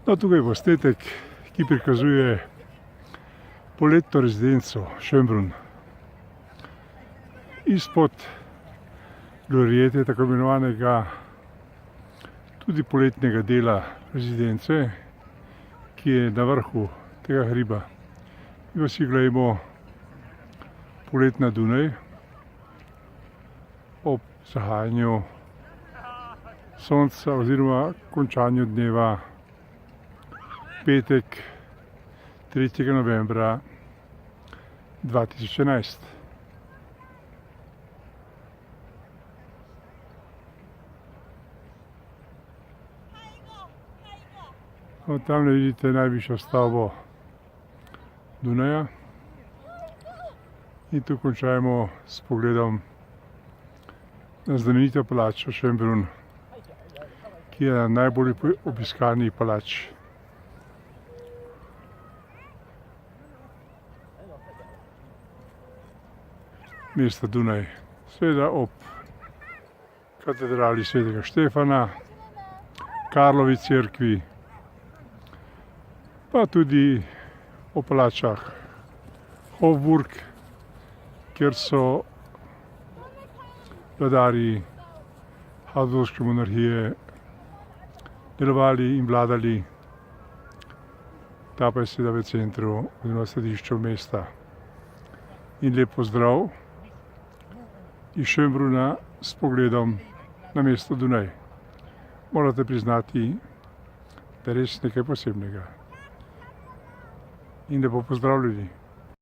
No, tukaj je posnetek, ki prikazuje poletno rezidenco Schönbrunn. Izpod gloriete, tako imenovanega tudi poletnega dela rezidence, ki je na vrhu tega hriba. In vsi gledamo polet na Dunaj ob zahajanju sonca oziroma končanju dneva petek 3. novembra 2011. Tam vidite najvišjo stavbo Dunaja in tu končajmo s pogledom na znamenito palačo Schönbrunn, ki je najbolj obiskani palač mesta Dunaj. Seveda ob katedrali svetega Štefana, Karlovi cerkvi, pa tudi o palačah Hofburg, kjer so vladarji Avstro-Ogerske monarhije delovali in vladali. Ta pa je seveda v centru oziroma središču mesta. In lep pozdrav iz Schönbrunna s pogledom na mesto Dunaj. Morate priznati, da je res nekaj posebnega. In lepo pozdravljeni.